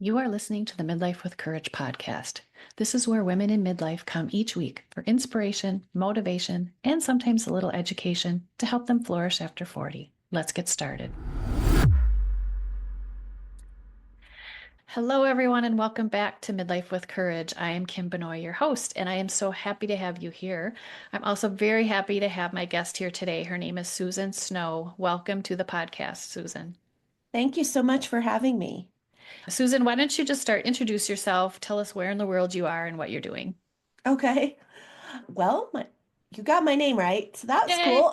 You are listening to the Midlife with Courage podcast. This is where women in midlife come each week for inspiration, motivation, and sometimes a little education to help them flourish after 40. Let's get started. Hello, everyone, and welcome back to Midlife with Courage. I am Kim Benoit, your host, and I am so happy to have you here. I'm also very happy to have my guest here today. Her name is Susan Snow. Welcome to the podcast, Susan. Thank you so much for having me. Susan, why don't you just introduce yourself, tell us where in the world you are and what you're doing. Okay. Well, you got my name right, so that's Yay! cool.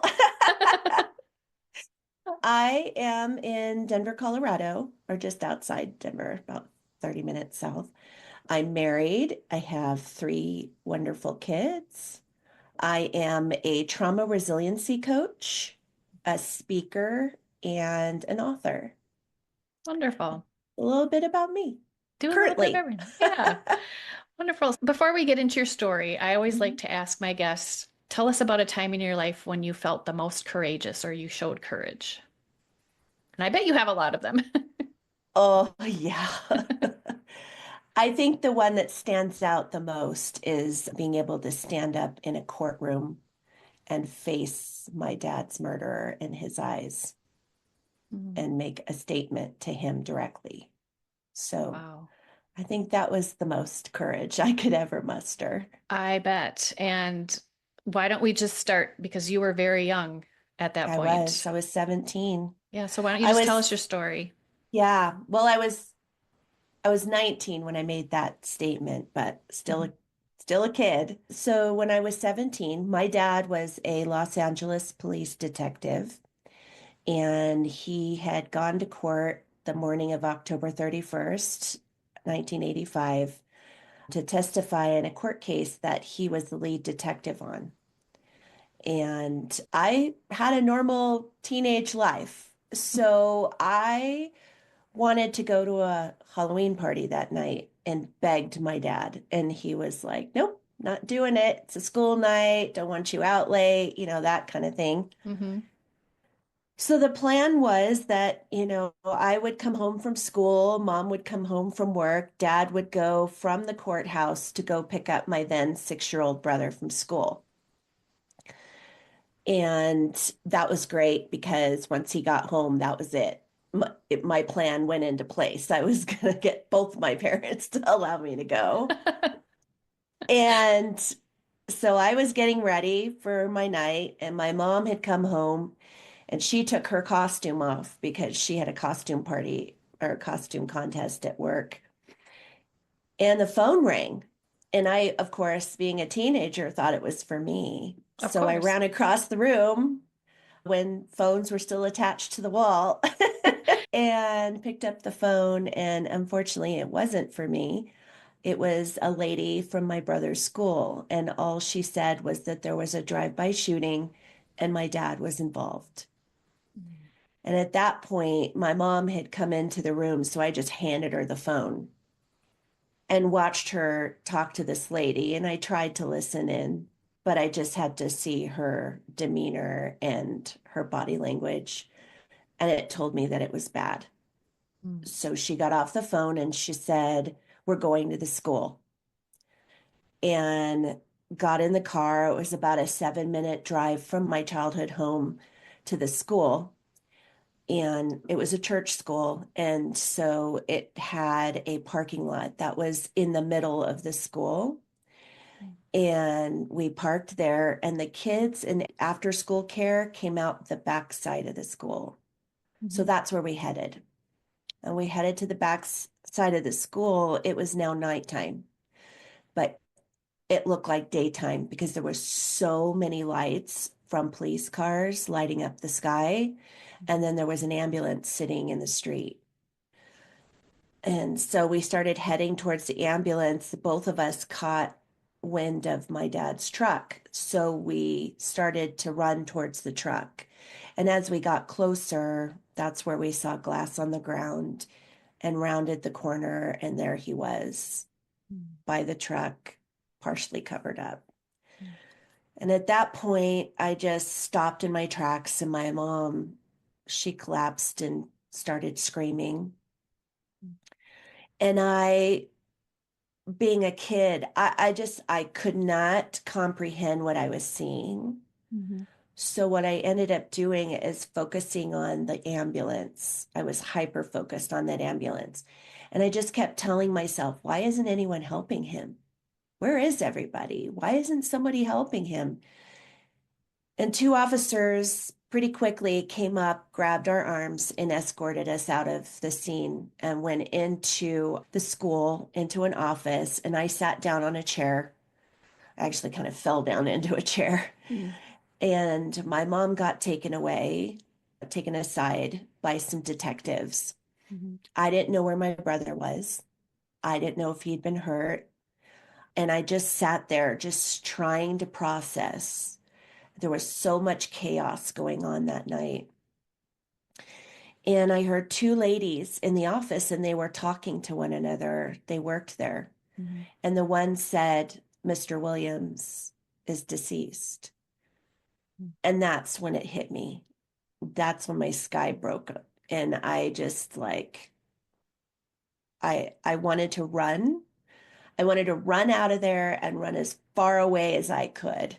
I am in Denver, Colorado, or just outside Denver, about 30 minutes south. I'm married. I have three wonderful kids. I am a trauma resiliency coach, a speaker, and an author. Wonderful. A little bit about me Do a little bit of currently. everything. Yeah. Wonderful. Before we get into your story, I always like Mhm. to ask my guests, tell us about a time in your life when you felt the most courageous or you showed courage. And I bet you have a lot of them. Oh, yeah. I think the one that stands out the most is being able to stand up in a courtroom and face my dad's murderer in his eyes Mm. and make a statement to him directly. So Wow. I think that was the most courage I could ever muster. I bet. And why don't we just start because you were very young at that I point. was, I was 17. Yeah, so why don't you I just tell us was, your story? yeah, well, I was 19 when I made that statement, but Mhm. still a kid. So when I was 17, my dad was a Los Angeles police detective, and he had gone to court the morning of October 31st, 1985, to testify in a court case that he was the lead detective on. And I had a normal teenage life. So I wanted to go to a Halloween party that night and begged my dad. And he was like, nope, not doing it. It's a school night. Don't want you out late, that kind of thing. Mm-hmm. So the plan was that, I would come home from school, mom would come home from work, dad would go from the courthouse to go pick up my then 6-year-old brother from school. And that was great because once he got home, that was it. My plan went into place. I was going to get both my parents to allow me to go. And so I was getting ready for my night, and my mom had come home and she took her costume off because she had a costume party or a costume contest at work. And the phone rang. And I, of course, being a teenager, thought it was for me. Of So I course. ran across the room when phones were still attached to the wall and picked up the phone. And unfortunately, it wasn't for me. It was a lady from my brother's school. And all she said was that there was a drive-by shooting and my dad was involved. And at that point, my mom had come into the room. So I just handed her the phone and watched her talk to this lady. And I tried to listen in, but I just had to see her demeanor and her body language. And it told me that it was bad. Mm. So she got off the phone and she said, we're going to the school. And got in the car. It was about a 7-minute drive from my childhood home to the school. And it was a church school. And so it had a parking lot that was in the middle of the school. And we parked there, and the kids in after school care came out the back side of the school. So Mhm. that's where we headed. And we headed to the back side of the school. It was now nighttime, but it looked like daytime because there were so many lights from police cars lighting up the sky. And then there was an ambulance sitting in the street. And so we started heading towards the ambulance. Both of us caught wind of my dad's truck. So we started to run towards the truck. And as we got closer, that's where we saw glass on the ground and rounded the corner. And there he was Mm. by the truck, partially covered up. And at that point, I just stopped in my tracks, and my mom, she collapsed and started screaming. And being a kid, I could not comprehend what I was seeing. Hmm. So what I ended up doing is focusing on the ambulance. I was hyper focused on that ambulance. And I just kept telling myself, why isn't anyone helping him? Where is everybody? Why isn't somebody helping him? And two officers pretty quickly came up, grabbed our arms, and escorted us out of the scene and went into the school, into an office. And I sat down on a chair. I actually kind of fell down into a chair. Mm. And my mom got taken away, taken aside by some detectives. Hmm. I didn't know where my brother was. I didn't know if he'd been hurt. And I just sat there, just trying to process. There was so much chaos going on that night. And I heard two ladies in the office and they were talking to one another. They worked there. Hmm. And the one said, Mr. Williams is deceased. And that's when it hit me. That's when my sky broke up. And I just like, I wanted to run. I wanted to run out of there and run as far away as I could.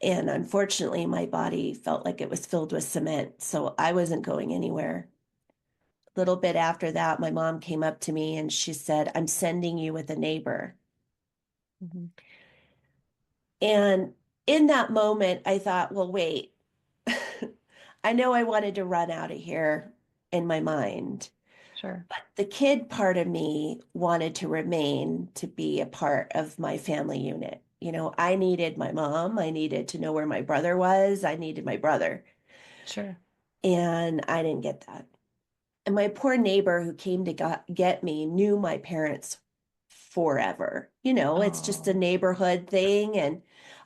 And unfortunately, my body felt like it was filled with cement. So I wasn't going anywhere. A little bit after that, my mom came up to me and she said, I'm sending you with a neighbor. Hmm. And in that moment, I thought, well, wait, I know I wanted to run out of here in my mind, Sure. but the kid part of me wanted to remain to be a part of my family unit. You know, I needed my mom. I needed to know where my brother was. I needed my brother. Sure. And I didn't get that. And my poor neighbor who came to get me knew my parents forever. You know, it's just a Oh. neighborhood thing. And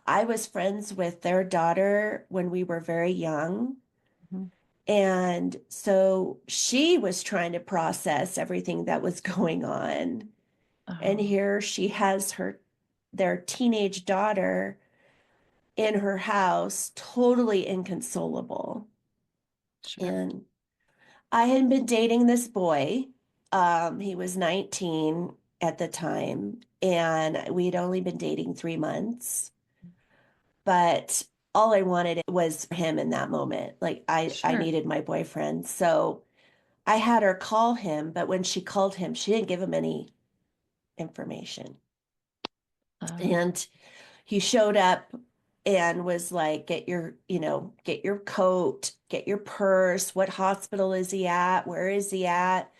I was friends with their daughter when we were very young. Hmm. And so she was trying to process everything that was going on. And Oh. here she has their teenage daughter in her house, totally inconsolable. Sure. And I had been dating this boy. He was 19 at the time, and we had only been dating 3 months. But all I wanted was for him in that moment. Like I Sure. needed my boyfriend. So I had her call him, but when she called him, she didn't give him any information. Oh. And he showed up and was like, get your coat, get your purse. What hospital is he at? Where is he at?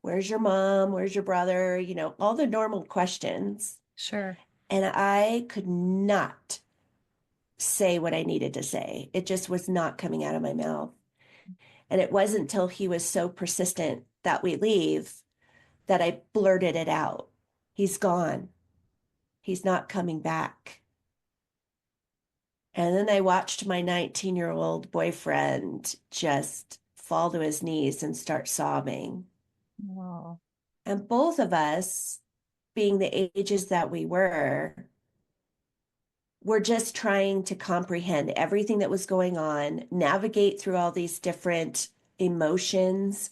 Where's your mom? Where's your brother? You know, all the normal questions. Sure. And I could not say what I needed to say. It just was not coming out of my mouth. And it wasn't until he was so persistent that we leave that I blurted it out. He's gone. He's not coming back. And then I watched my 19-year-old boyfriend just fall to his knees and start sobbing. Oh. And both of us, being the ages that we were just trying to comprehend everything that was going on, navigate through all these different emotions.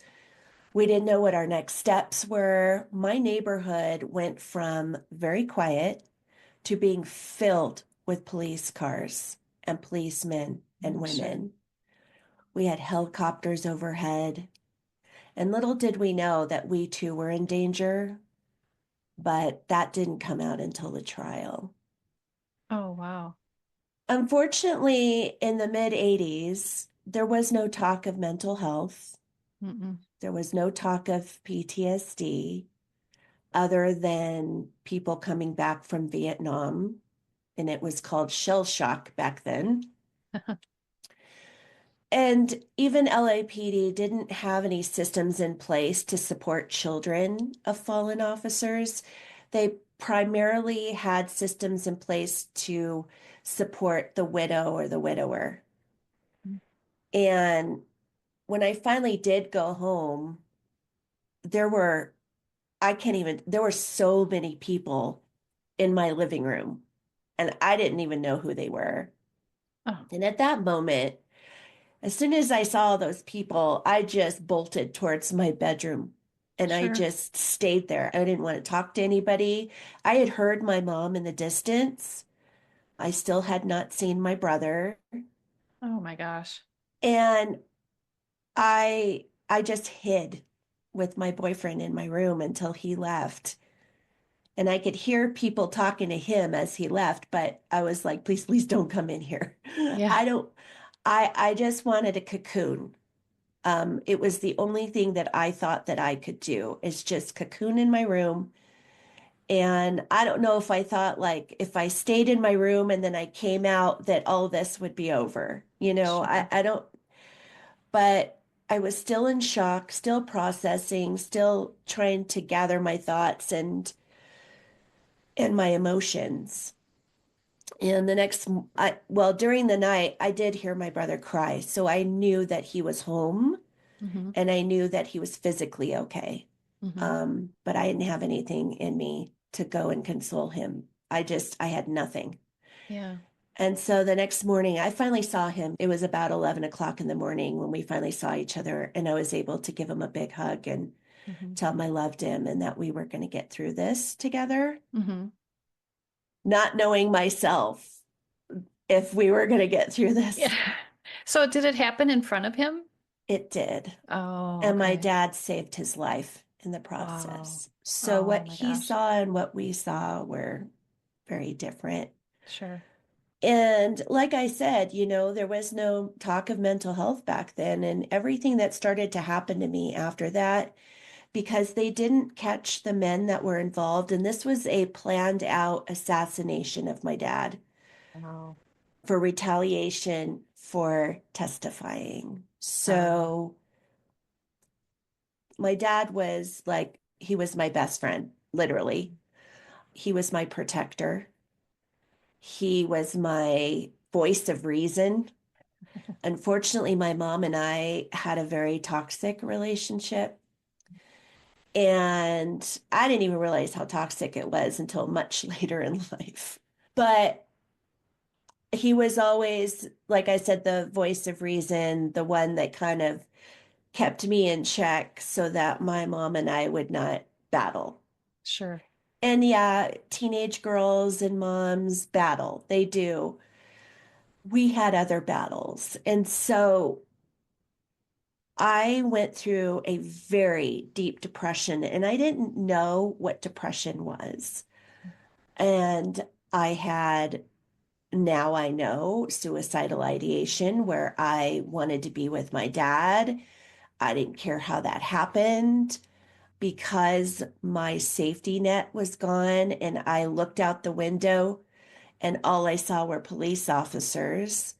We didn't know what our next steps were. My neighborhood went from very quiet to being filled with police cars and policemen and Sure. women. We had helicopters overhead, and little did we know that we too were in danger, but that didn't come out until the trial. Oh, wow. Unfortunately, in the mid 80s, there was no talk of mental health. Mm-mm. There was no talk of PTSD other than people coming back from Vietnam, and it was called shell shock back then. And even LAPD didn't have any systems in place to support children of fallen officers. They primarily had systems in place to support the widow or the widower. And when I finally did go home, there were, I can't even, there were so many people in my living room, and I didn't even know who they were. Oh. And at that moment, as soon as I saw those people, I just bolted towards my bedroom. And I Sure. just stayed there. I didn't want to talk to anybody. I had heard my mom in the distance. I still had not seen my brother. Oh my gosh. And I just hid with my boyfriend in my room until he left. And I could hear people talking to him as he left, but I was like, please, please don't come in here. Yeah. I don't, I just wanted a cocoon. It was the only thing that I thought that I could do is just cocoon in my room. And I don't know if I thought like if I stayed in my room and then I came out that all this would be over. Sure. I don't, but I was still in shock, still processing, still trying to gather my thoughts and my emotions. And during the night, I did hear my brother cry. So I knew that he was home Mm-hmm. and I knew that he was physically okay. Mm-hmm. But I didn't have anything in me to go and console him. I had nothing. Yeah. And so the next morning, I finally saw him. It was about 11 o'clock in the morning when we finally saw each other, and I was able to give him a big hug and Mm-hmm. tell him I loved him and that we were going to get through this together, Mm-hmm. not knowing myself if we were going to get through this. Yeah. So did it happen in front of him? It did. Oh, And my okay. dad saved his life in the Wow. process. So Oh what my he gosh. saw and what we saw were very different. Sure. And like I said, there was no talk of mental health back then. And everything that started to happen to me after that, because they didn't catch the men that were involved. And this was a planned out assassination of my dad Wow. for retaliation for testifying. Wow. So my dad was like, he was my best friend, literally. He was my protector. He was my voice of reason. Unfortunately, my mom and I had a very toxic relationship. And I didn't even realize how toxic it was until much later in life. But he was always, like I said, the voice of reason, the one that kind of kept me in check so that my mom and I would not battle. Sure. And yeah, teenage girls and moms battle. They do. We had other battles. And so I went through a very deep depression and I didn't know what depression was. And now I know suicidal ideation where I wanted to be with my dad. I didn't care how that happened because my safety net was gone and I looked out the window and all I saw were police officers.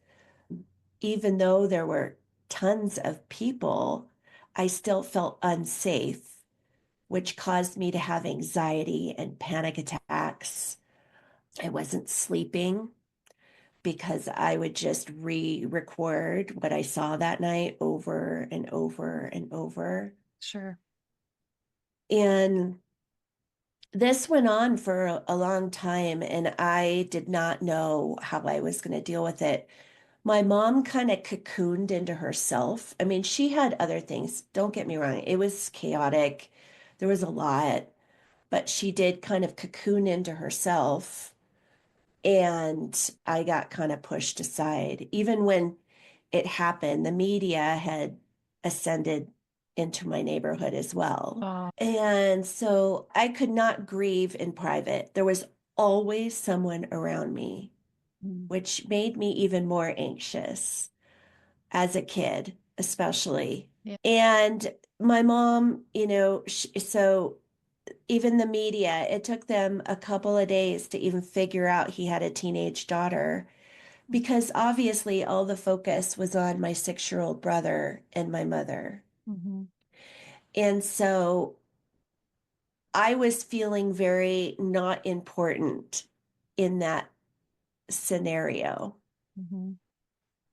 Even though there were tons of people, I still felt unsafe, which caused me to have anxiety and panic attacks. I wasn't sleeping because I would just re-record what I saw that night over and over and over. Sure. And this went on for a long time, and I did not know how I was going to deal with it. My mom kind of cocooned into herself. I mean, she had other things. Don't get me wrong. It was chaotic. There was a lot, but she did kind of cocoon into herself. And I got kind of pushed aside. Even when it happened, the media had ascended into my neighborhood as well. Oh. And so I could not grieve in private. There was always someone around me, Mm. which made me even more anxious as a kid, especially. Yeah. And my mom, so even the media, it took them a couple of days to even figure out he had a teenage daughter because obviously all the focus was on my 6-year-old brother and my mother. Mm-hmm. And so I was feeling very not important in that scenario. Mm-hmm.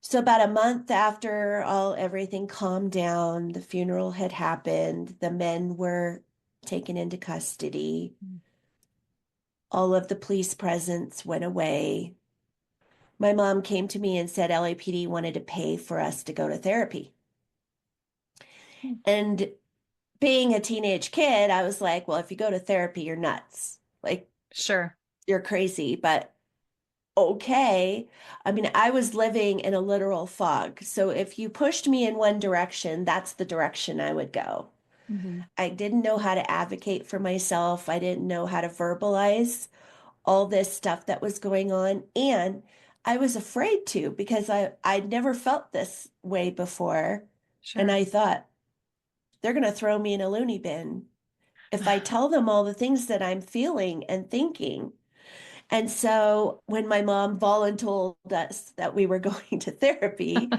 So about a month after everything calmed down, the funeral had happened, the men were taken into custody, all of the police presence went away. My mom came to me and said LAPD wanted to pay for us to go to therapy. Mm-hmm. And being a teenage kid, I was like, well, if you go to therapy, you're nuts. Like, Sure. you're crazy. But okay. I mean, I was living in a literal fog. So if you pushed me in one direction, that's the direction I would go. Hmm. I didn't know how to advocate for myself. I didn't know how to verbalize all this stuff that was going on. And I was afraid to because I'd never felt this way before. And Sure. I thought, they're going to throw me in a loony bin if I tell them all the things that I'm feeling and thinking. And so when my mom voluntold us that we were going to therapy,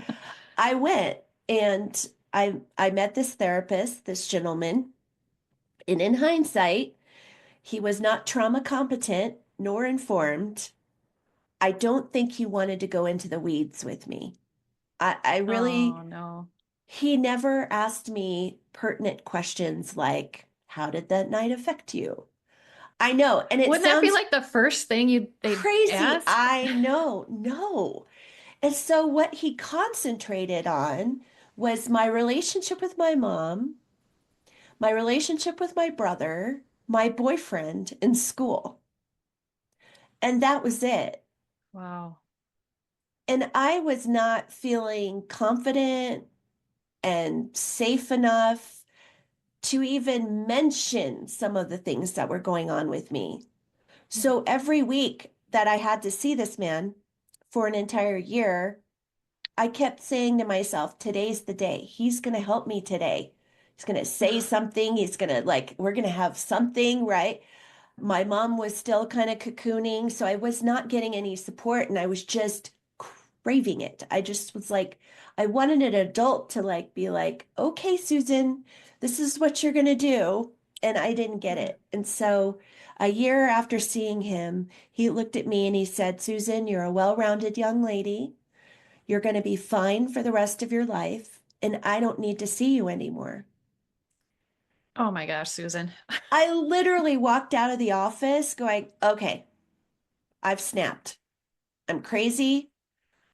I went and I met this therapist, this gentleman, and in hindsight, he was not trauma competent nor informed. I don't think he wanted to go into the weeds with me. I Oh really, no. he never asked me pertinent questions like, how did that night affect you? I know, and it Wouldn't that be sounds like the first thing they'd crazy. ask? I know, no. And so what he concentrated on was my relationship with my mom, my relationship with my brother, my boyfriend in school. And that was it. Wow. And I was not feeling confident and safe enough to even mention some of the things that were going on with me. So every week that I had to see this man for an entire year, I kept saying to myself, today's the day. He's going to help me today. He's going to say something. He's going to, like, we're going to have something, right? My mom was still kind of cocooning, so I was not getting any support and I was just craving it. I just was like, I wanted an adult to like be like, okay, Susan, this is what you're going to do. And I didn't get Yeah. it. And so a year after seeing him, he looked at me and he said, Susan, you're a well-rounded young lady. You're going to be fine for the rest of your life, and I don't need to see you anymore. Oh my gosh, Susan. I literally walked out of the office going, okay, I've snapped. I'm crazy.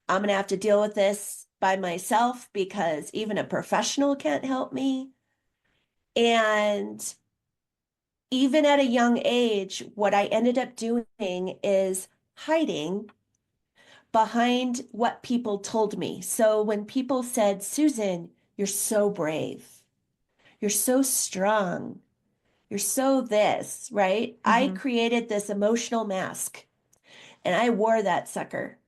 I'm going to have to deal with this by myself because even a professional can't help me. And even at a young age, what I ended up doing is hiding behind what people told me. So when people said, Susan, you're so brave, you're so strong, you're so this, right? I Hmm. created this emotional mask and I wore that sucker.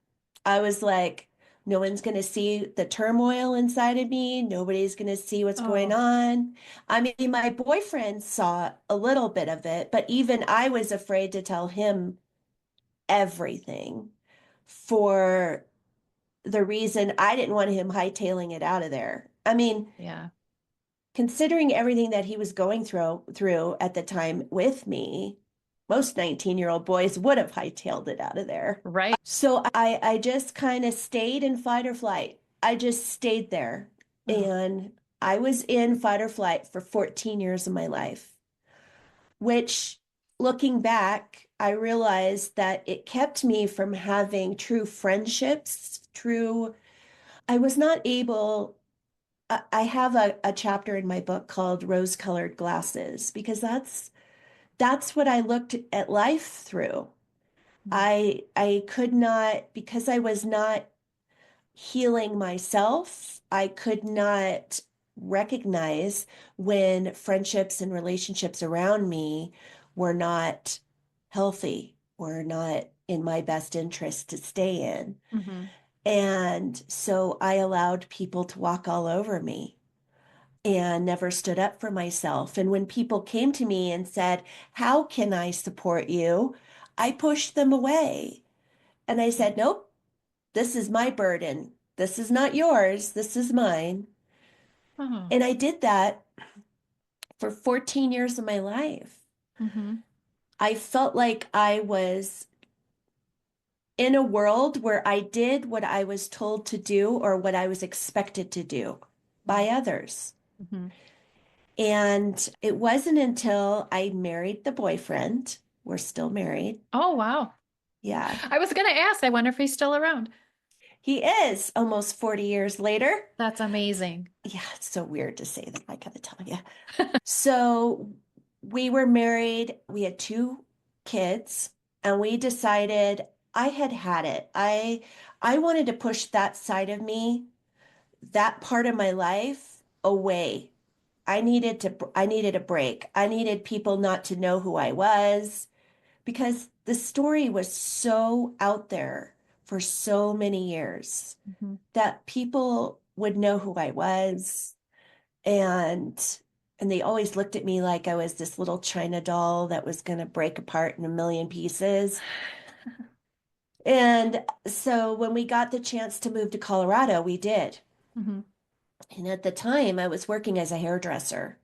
I was like, no one's going to see the turmoil inside of me. Nobody's going to see what's going Oh, on. I mean, my boyfriend saw a little bit of it, but even I was afraid to tell him everything for the reason I didn't want him hightailing it out of there. I mean, yeah. considering everything that he was going through at the time with me, most 19-year-old boys would have hightailed it out of there. Right. So I just kind of stayed in fight or flight. I just stayed there. Oh, And I was in fight or flight for 14 years of my life, which looking back, I realized that it kept me from having true friendships, I was not able I have a chapter in my book called Rose-Colored Glasses because that's what I looked at life through. I could not because I was not healing myself, I could not recognize when friendships and relationships around me were not healthy, were not in my best interest to stay in. hmm. And so I allowed people to walk all over me and never stood up for myself. And when people came to me and said, how can I support you? I pushed them away. And I said, nope, this is my burden. This is not yours. This is mine. Oh. And I did that for 14 years of my life. Hmm. I felt like I was in a world where I did what I was told to do or what I was expected to do by others. Hmm. And it wasn't until I married the boyfriend, we're still married. Oh, wow. Yeah. I was gonna ask, I wonder if he's still around. He is almost 40 years later. That's amazing. Yeah, it's so weird to say that, I gotta tell you. So we were married, we had two kids, and we decided I had had it. I wanted to push that side of me, that part of my life away. I needed a break. I needed people not to know who I was because the story was so out there for so many years Mhm. that people would know who I was, and they always looked at me like I was this little China doll that was going to break apart in a million pieces. And so when we got the chance to move to Colorado, we did. Mhm. And at the time, I was working as a hairdresser,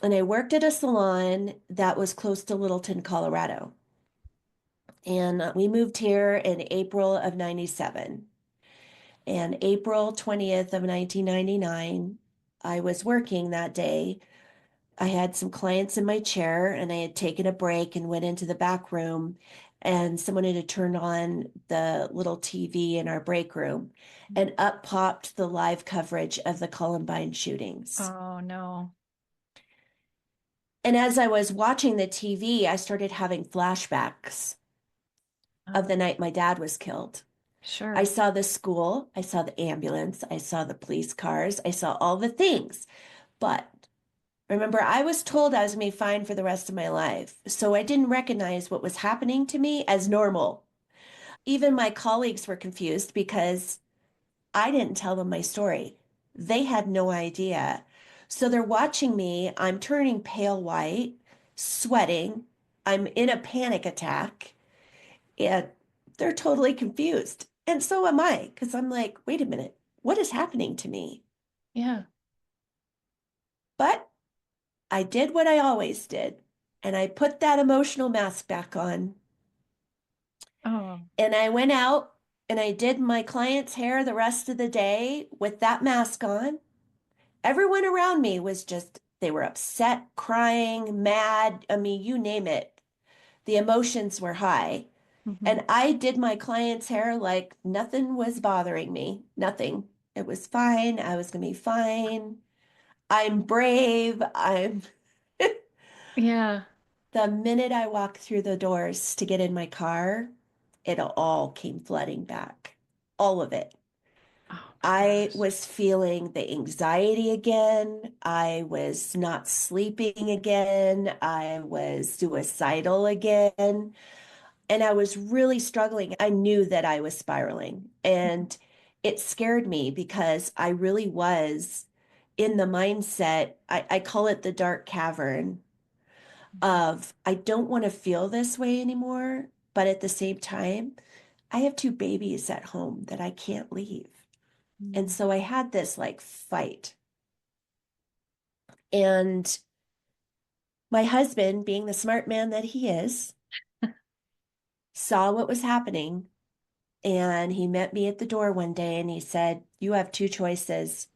and I worked at a salon that was close to Littleton, Colorado. And we moved here in April of 97. And April 20th of 1999, I was working that day. I had some clients in my chair and I had taken a break and went into the back room, and someone had turned on the little TV in our break room, and up popped the live coverage of the Columbine shootings. Oh no. And as I was watching the TV, I started having flashbacks of Oh, the night my dad was killed. I sure. saw the school, I saw the ambulance, I saw the police cars, I saw all the things. But remember, I was told I was going to be fine for the rest of my life. So I didn't recognize what was happening to me as normal. Even my colleagues were confused because I didn't tell them my story. They had no idea. So they're watching me. I'm turning pale white, sweating. I'm in a panic attack, and they're totally confused. And so am I, because I'm like, wait a minute, what is happening to me? Yeah. But I did what I always did, and I put that emotional mask back on. Oh. And I went out and I did my client's hair the rest of the day with that mask on. Everyone around me was just, they were upset, crying, mad. I mean, you name it. The emotions were high. Mhm. And I did my client's hair like nothing was bothering me. Nothing. It was fine. I was going to be fine. I'm brave. I'm Yeah. The minute I walked through the doors to get in my car, it all came flooding back. All of it. Oh my I gosh. was feeling the anxiety again. I was not sleeping again. I was suicidal again. And I was really struggling. I knew that I was spiraling. Mhm. And it scared me because I really was in the mindset, I call it the dark cavern of I don't want to feel this way anymore, but at the same time, I have two babies at home that I can't leave. And Mhm. so I had this like fight. And my husband, being the smart man that he is, saw what was happening. And he met me at the door one day and he said, "You have two choices.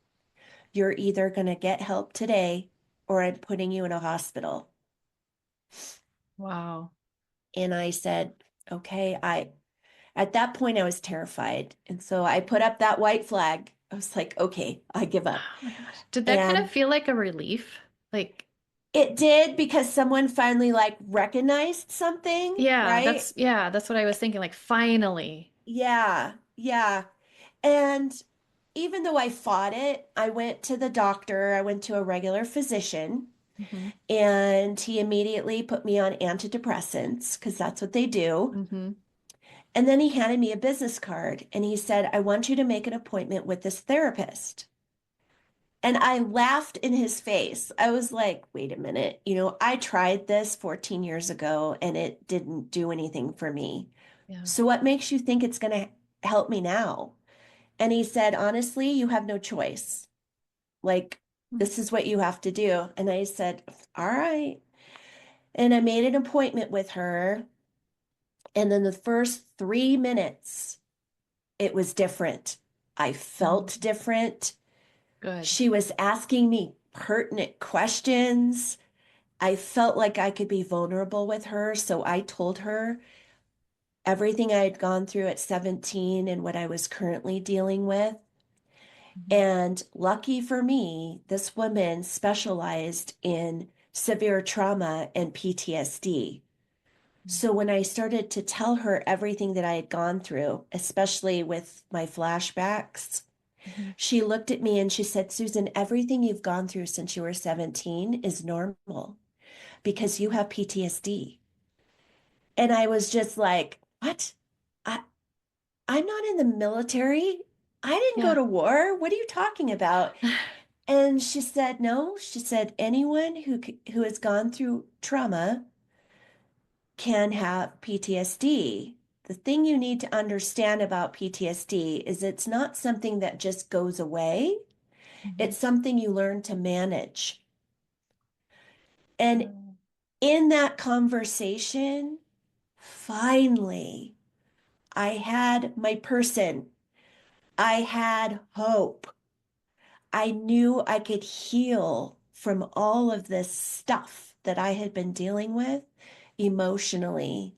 You're either going to get help today or I'm putting you in a hospital." Wow. And I said, "Okay." At that point, I was terrified. And so I put up that white flag. I was like, "Okay, I give up." Oh my gosh. Did that kind of And feel like a relief? Like, it did because someone finally like recognized something, right? yeah, that's what I was thinking. Like, finally. Yeah, yeah. And even though I fought it, I went to the doctor, I went to a regular physician, Hmm. and he immediately put me on antidepressants because that's what they do. Hmm. And then he handed me a business card and he said, "I want you to make an appointment with this therapist." And I laughed in his face. I was like, wait a minute. I tried this 14 years ago and it didn't do anything for me. Yeah. So what makes you think it's going to help me now? And he said, "Honestly, you have no choice. Like, this is what you have to do." And I said, "All right." And I made an appointment with her. And then the first 3 minutes, it was different. I felt Mhm. different. Good. She was asking me pertinent questions. I felt like I could be vulnerable with her. So I told her, everything I had gone through at 17 and what I was currently dealing with. Mhm. And lucky for me, this woman specialized in severe trauma and PTSD. So when I started to tell her everything that I had gone through, especially with my flashbacks, Mhm. she looked at me and she said, Susan, everything you've gone through since you were 17 is normal because you Mhm. have PTSD. And I was just like, what? I, I'm not in the military. I didn't go Yeah. to war. What are you talking about? And she said, no. She said, anyone who has gone through trauma can have PTSD. The thing you need to understand about PTSD is it's not something that just goes away. Mhm. It's something you learn to manage. And Oh, in that conversation, finally, I had my person. I had hope. I knew I could heal from all of this stuff that I had been dealing with emotionally.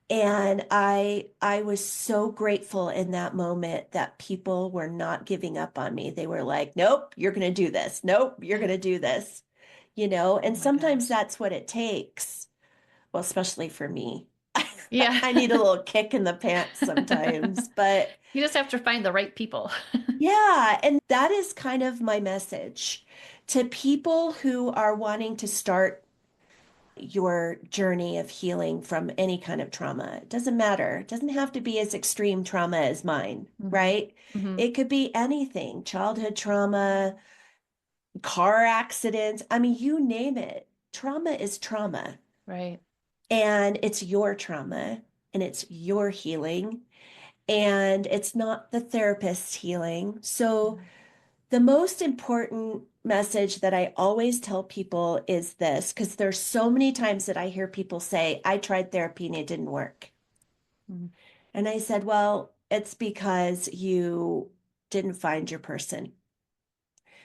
And I was so grateful in that moment that people were not giving up on me. They were like, "Nope, you're going to do this. Nope, you're going to do this." oh And my sometimes gosh. that's what it takes. Well, especially for me. Yeah. I need a little kick in the pants sometimes, but You just have to find the right people. yeah, and that is kind of my message to people who are wanting to start your journey of healing from any kind of trauma. It doesn't matter. It doesn't have to be as extreme trauma as mine, Hmm. right? Hmm. It could be anything, childhood trauma, car accidents. I mean, you name it. Trauma is trauma, Right. and it's your trauma, and it's your healing, and it's not the therapist's healing. So, Yeah. the most important message that I always tell people is this, because there's so many times that I hear people say, I tried therapy and it didn't work. Mhm. And I said, well, it's because you didn't find your person.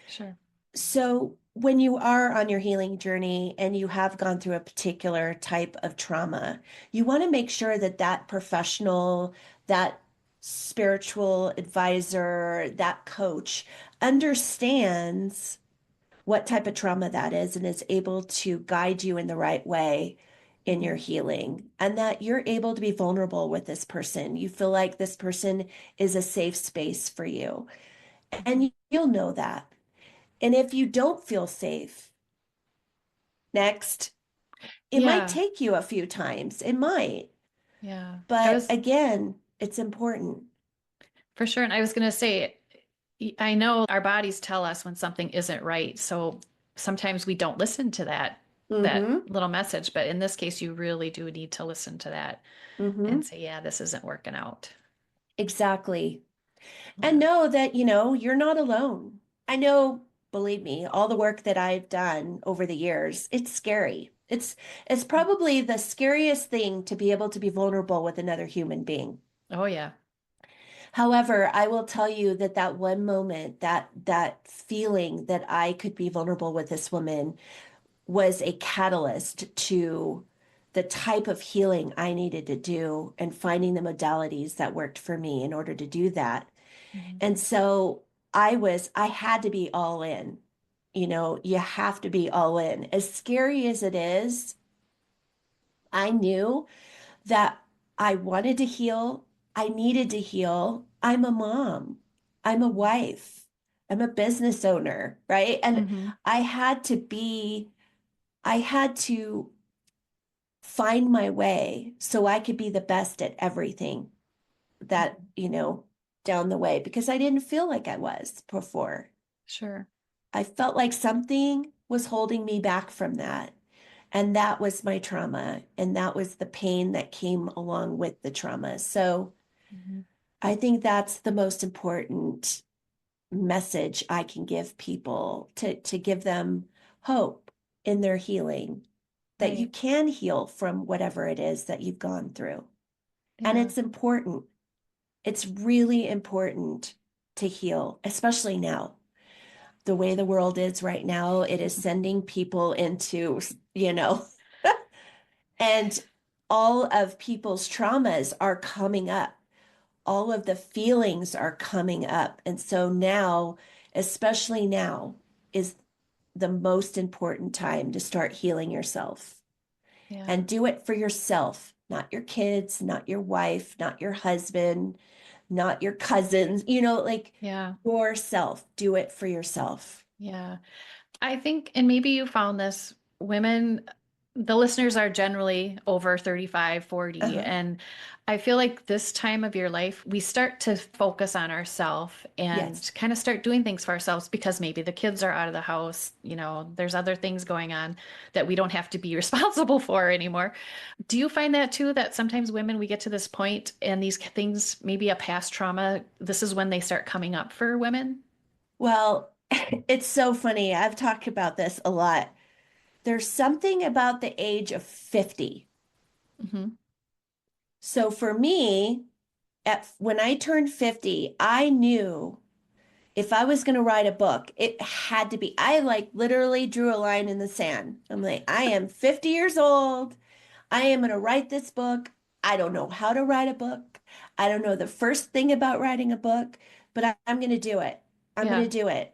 Sure. So when you are on your healing journey and you have gone through a particular type of trauma, you want to make sure that that professional, that spiritual advisor, that coach understands what type of trauma that is and is able to guide you in the right way in your Hmm. healing, and that you're able to be vulnerable with this person. You feel like this person is a safe space for you, Hmm. and you'll know that. And if you don't feel safe, next, it might Yeah. take you a few times. It might. Yeah. I But was again, it's important. for sure. And I was going to say, I know our bodies tell us when something isn't right. So sometimes we don't listen to that Mm-hmm. little message. But in this case, you really do need to listen to that and Mm-hmm. say, yeah, this isn't working out. Exactly. And Yeah. know that, you're not alone. I know, believe me, all the work that I've done over the years, it's scary. It's probably the scariest thing to be able to be vulnerable with another human being. Oh, yeah. However, I will tell you that that one moment, that feeling that I could be vulnerable with this woman was a catalyst to the type of healing I needed to do and finding the modalities that worked for me in order to do that. Hmm. And so I had to be all in. You have to be all in. As scary as it is, I knew that I wanted to heal. I needed to heal. I'm a mom. I'm a wife. I'm a business owner, right? And Hmm. I had to be, I had to find my way so I could be the best at everything that, Hmm. down the way because I didn't feel like I was before. Sure. I felt like something was holding me back from that. And that was my trauma. And that was the pain that came along with the trauma. So Hmm. I think that's the most important message I can give people to give them hope in their healing, that you Right. can heal from whatever it is that you've gone through. And Yeah. it's important. It's really important to heal, especially now. The way the world is right now, it is sending people into, you know, and all of people's traumas are coming up. All of the feelings are coming up. And so now, especially now, is the most important time to start healing yourself Yeah. and do it for yourself, not your kids, not your wife, not your husband, not your cousins, like Yeah. yourself. Do it for yourself. Yeah. I think, and maybe you found this, women, the listeners are generally over 35, 40, Uh-huh. and I feel like this time of your life, we start to focus on ourselves Yes. and kind of start doing things for ourselves because maybe the kids are out of the house, there's other things going on that we don't have to be responsible for anymore. Do you find that too, that sometimes women, we get to this point and these things, maybe a past trauma, this is when they start coming up for women? Well, it's so funny. I've talked about this a lot. There's something about the age of 50. Hmm. So for me, when I turned 50, I knew if I was going to write a book, it had to be, I like literally drew a line in the sand. I'm like, I am 50 years old. I am going to write this book. I don't know how to write a book. I don't know the first thing about writing a book, but I'm going to do it. I'm going to Yeah. do it.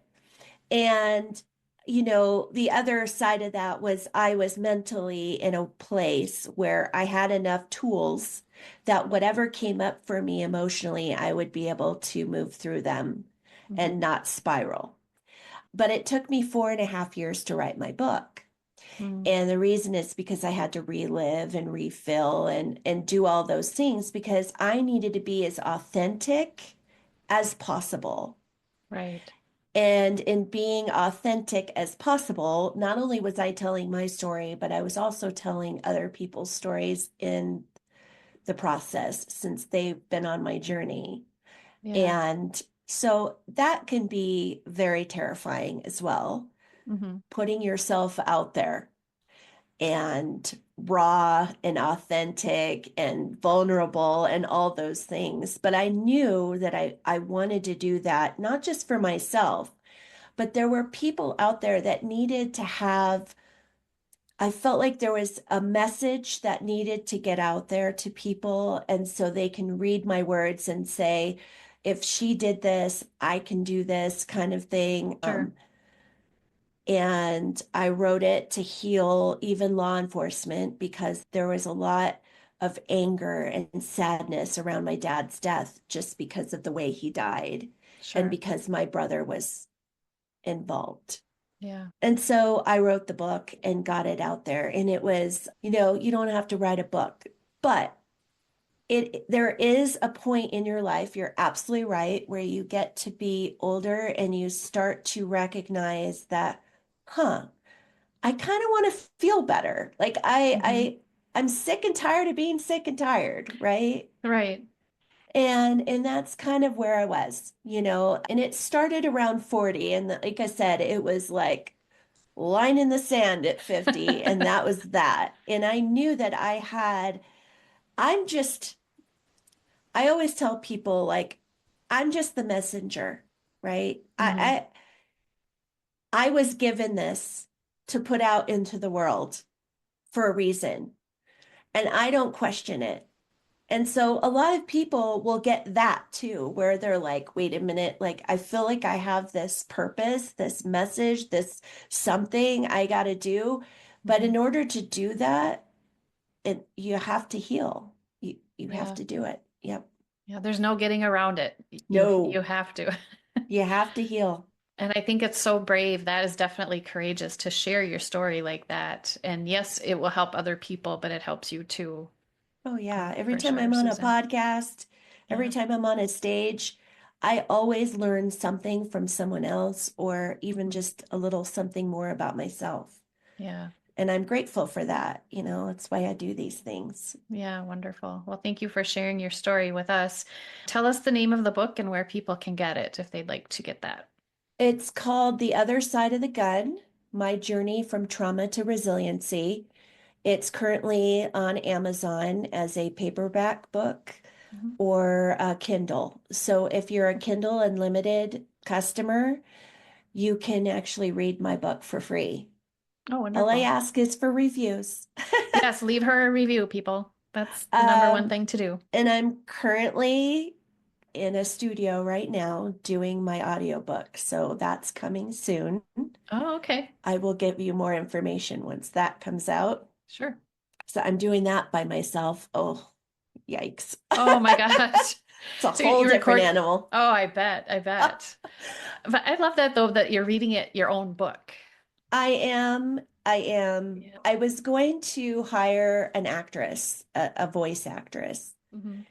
And, the other side of that was I was mentally in a place where I had enough tools that whatever came up for me emotionally, I would be able to move through them and Hmm. not spiral. But it took me 4.5 years to write my book. Mm. And the reason is because I had to relive and refill and do all those things because I needed to be as authentic as possible. Right. And in being authentic as possible, not only was I telling my story, but I was also telling other people's stories in the process since they've been on my journey. Yeah. And so that can be very terrifying as well, Hmm. putting yourself out there and raw and authentic and vulnerable and all those things. But I knew that I wanted to do that, not just for myself, but there were people out there that needed to have, I felt like there was a message that needed to get out there to people. And so they can read my words and say, if she did this, I can do this kind of thing. Sure. And I wrote it to heal even law enforcement because there was a lot of anger and sadness around my dad's death just because of the way he died and Sure. because my brother was involved. Yeah. And so I wrote the book and got it out there. And it was, you don't have to write a book, but there is a point in your life, you're absolutely right, where you get to be older and you start to recognize that, huh, I kind of want to feel better. Like Hmm. I'm sick and tired of being sick and tired, right? Right. And that's kind of where I was, and it started around 40. And like I said, it was like line in the sand at 50, and that was that. And I knew that I'm just, I always tell people like, I'm just the messenger, right? Hmm. I was given this to put out into the world for a reason, and I don't question it. And so a lot of people will get that too, where they're like, wait a minute, like I feel like I have this purpose, this message, this something I got to do. But Hmm. in order to do that, you have to heal. You have Yeah. to do it. Yep. Yeah. There's no getting around it. You No, have to. you have to heal. And I think it's so brave. That is definitely courageous to share your story like that. And yes, it will help other people, but it helps you too, Oh yeah. Every for time sure, I'm on a Susan. podcast, every Yeah. time I'm on a stage, I always learn something from someone else or even Mhm. just a little something more about myself. Yeah. And I'm grateful for that. That's why I do these things. Yeah. Wonderful. Well, thank you for sharing your story with us. Tell us the name of the book and where people can get it if they'd like to get that. It's called The Other Side of the Gun, My Journey from Trauma to Resiliency. It's currently on Amazon as a paperback book Mhm. or a Kindle. So if you're a Kindle Unlimited customer, you can actually read my book for free. Oh, All I wonderful. ask is for reviews. Yes, leave her a review, people. That's the number one Um, thing to do. and I'm currently in a studio right now doing my audiobook. So that's coming soon. Oh, okay. I will give you more information once that comes out. Sure. So I'm doing that by myself. Oh, yikes. Oh my gosh. It's a So whole you different record. animal. Oh, I bet. I bet. But I love that though, that you're reading it your own book. I am. Yeah. I was going to hire an actress, a voice actress. Hmm.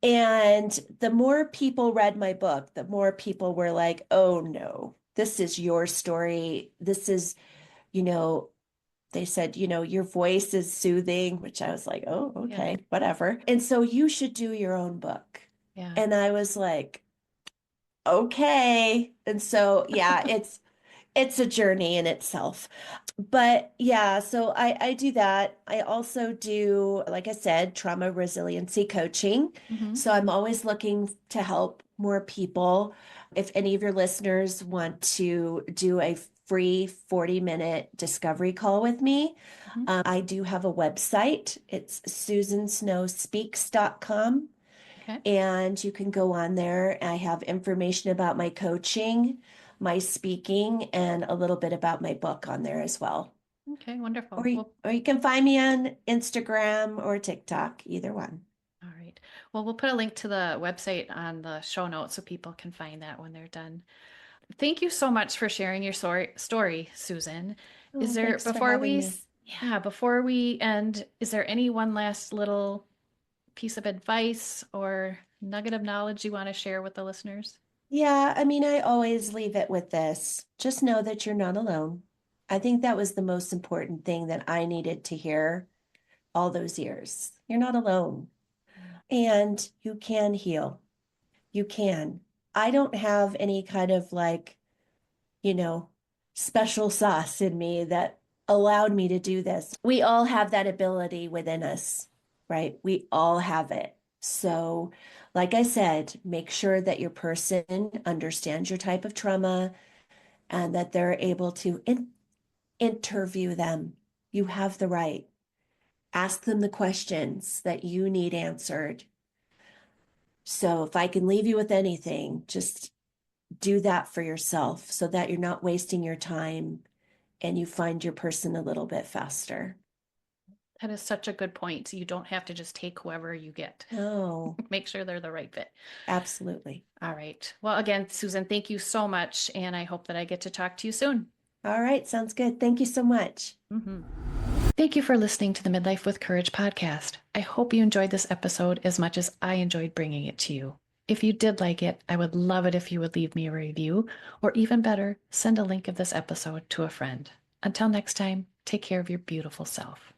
And the more people read my book, the more people were like, oh no, this is your story. This is, you know, they said, your voice is soothing, which I was like, oh, Yeah. okay, whatever. And so you should do your own book. Yeah. And I was like, okay. And so, yeah, it's a journey in itself. But yeah, so I do that. I also do, like I said, trauma resiliency coaching. Hmm. So I'm always looking to help more people. If any of your listeners want to do a free 40-minute discovery call with me, Hmm. I do have a website. It's susansnowspeaks.com. Okay. And you can go on there. I have information about my coaching, my speaking, and a little bit about my book on there as well. Okay. Or Wonderful. you, Well, or you can find me on Instagram or TikTok, either one. all right. Well, we'll put a link to the website on the show notes so people can find that when they're done. Thank you so much for sharing your story, Susan. Is Oh, there, thanks for having me. yeah, before we end, is there any one last little piece of advice or nugget of knowledge you want to share with the listeners? Yeah, I mean, I always leave it with this. Just know that you're not alone. I think that was the most important thing that I needed to hear all those years. You're not alone. And you can heal. You can. I don't have any kind of like, you know, special sauce in me that allowed me to do this. We all have that ability within us, right? We all have it. So, like I said, make sure that your person understands your type of trauma and that they're able to interview them. You have the right. Ask them the questions that you need answered. So, if I can leave you with anything, just do that for yourself so that you're not wasting your time and you find your person a little bit faster. That is such a good point. You don't have to just take whoever you get. Oh, Make sure they're the right fit. absolutely. All right. Well, again, Susan, thank you so much, and I hope that I get to talk to you soon. All right, sounds good. Thank you so much. Hmm. Thank you for listening to the Midlife with Courage podcast. I hope you enjoyed this episode as much as I enjoyed bringing it to you. If you did like it, I would love it if you would leave me a review, or even better, send a link of this episode to a friend. Until next time, take care of your beautiful self.